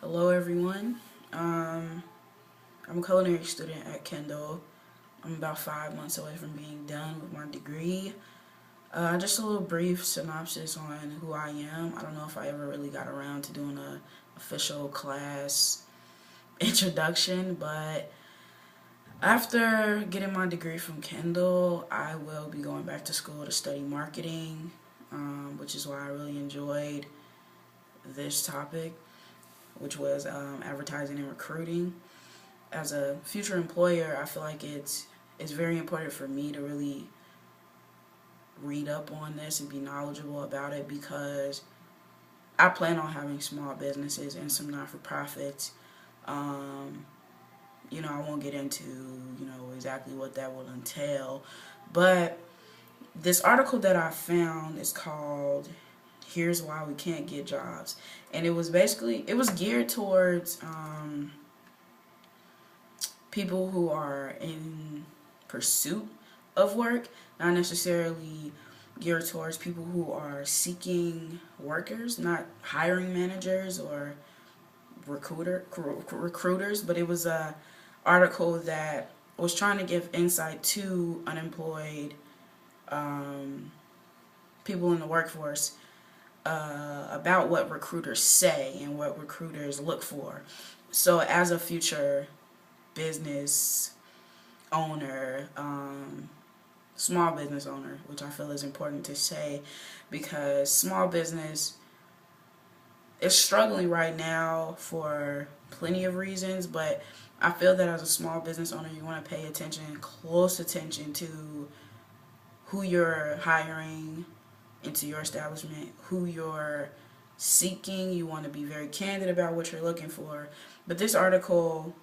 Hello, everyone. I'm a culinary student at Kendall. I'm about 5 months away from being done with my degree. Just a little brief synopsis on who I am. I don't know if I ever really got around to doing a official class introduction, but after getting my degree from Kendall, I will be going back to school to study marketing, which is why I really enjoyed this topic, which was advertising and recruiting. As a future employer, I feel like it's very important for me to really read up on this and be knowledgeable about it because I plan on having small businesses and some not-for-profits. Um, I won't get into exactly what that will entail, but this article that I found is called "Here's Why We Can't Get Jobs," and it was geared towards people who are in pursuit of work, not necessarily geared towards people who are seeking workers, not hiring managers or recruiters. But it was a article that was trying to give insight to unemployed people in the workforce about what recruiters say and what recruiters look for. So, as a future business owner, small business owner, which I feel is important to say because small business is struggling right now for plenty of reasons, but I feel that as a small business owner, you want to pay close attention to who you're hiring into your establishment, who you're seeking. You want to be very candid about what you're looking for. But this article,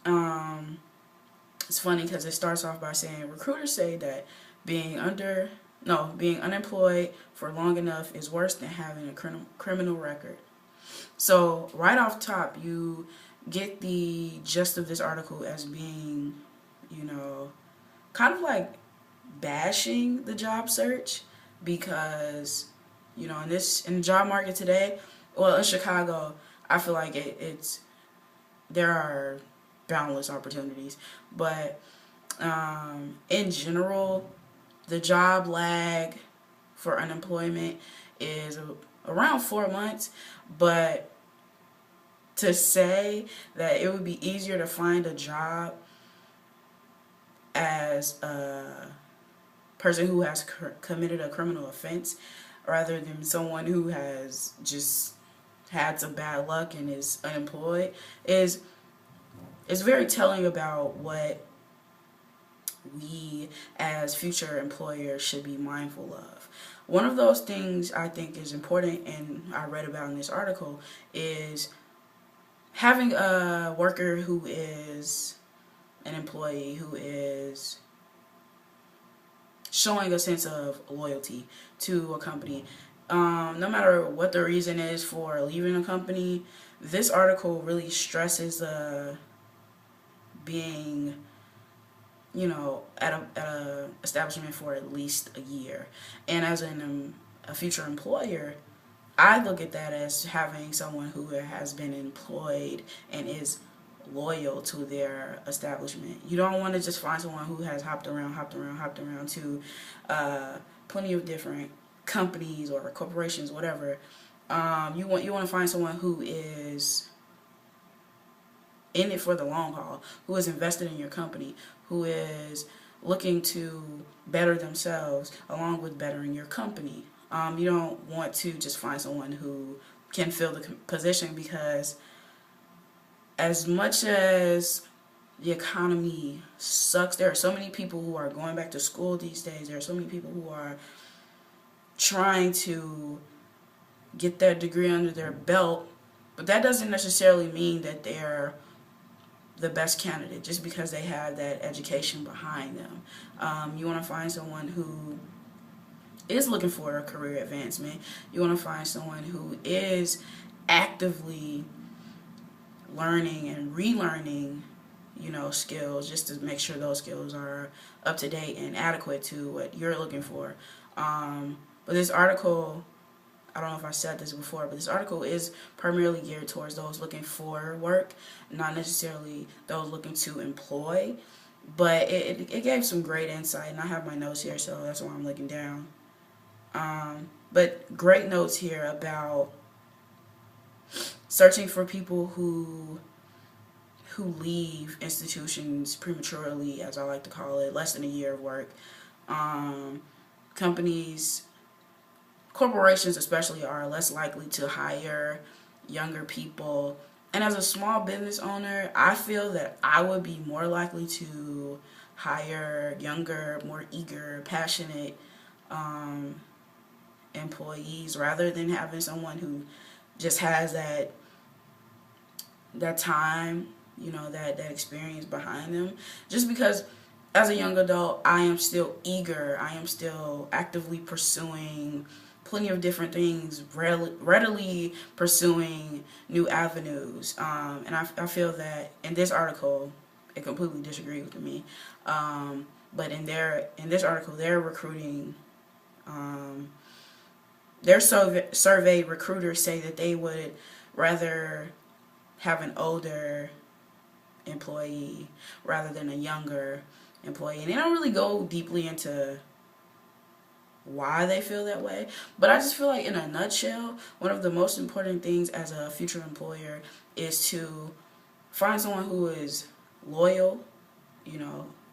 it's funny because it starts off by saying recruiters say that being unemployed for long enough is worse than having a criminal record. So right off top, you get the gist of this article as being, kind of like bashing the job search because, in the job market today, well, in Chicago, I feel like there are boundless opportunities, but in general, the job lag for unemployment is around 4 months, but to say that it would be easier to find a job as a person who has committed a criminal offense rather than someone who has just had some bad luck and is unemployed is very telling about what we as future employers should be mindful of. One of those things I think is important, and I read about in this article, is having a worker who is an employee who is showing a sense of loyalty to a company. No matter what the reason is for leaving a company, this article really stresses being, at a establishment for at least a year. And as a future employer, I look at that as having someone who has been employed and is loyal to their establishment. You don't want to just find someone who has hopped around to plenty of different companies or corporations, whatever. You want to find someone who is in it for the long haul, who is invested in your company, who is looking to better themselves along with bettering your company. You don't want to just find someone who can fill the position because as much as the economy sucks, there are so many people who are going back to school these days. There are so many people who are trying to get that degree under their belt, but that doesn't necessarily mean that they're the best candidate just because they have that education behind them. You want to find someone who is looking for a career advancement. You want to find someone who is actively learning and relearning, skills just to make sure those skills are up to date and adequate to what you're looking for. But this article I don't know if I said this before, but this article is primarily geared towards those looking for work, not necessarily those looking to employ. But it gave some great insight, and I have my notes here, so that's why I'm looking down. But great notes here about searching for people who leave institutions prematurely, as I like to call it, less than a year of work. Companies, corporations especially, are less likely to hire younger people. And as a small business owner, I feel that I would be more likely to hire younger, more eager, passionate employees rather than having someone who just has that time, that experience behind them. Just because as a young adult, I am still eager. I am still actively pursuing plenty of different things, readily pursuing new avenues. And I feel that in this article, it completely disagrees with me. But in this article, they're recruiting. Their survey recruiters say that they would rather have an older employee rather than a younger employee. And they don't really go deeply into why they feel that way. But I just feel like, in a nutshell, one of the most important things as a future employer is to find someone who is loyal,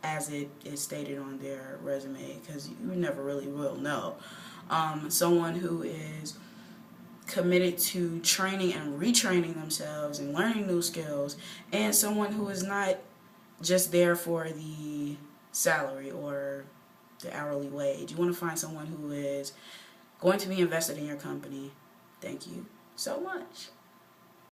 as it is stated on their resume, because you never really will know. Someone who is committed to training and retraining themselves and learning new skills, and someone who is not just there for the salary or the hourly wage. You want to find someone who is going to be invested in your company. Thank you so much.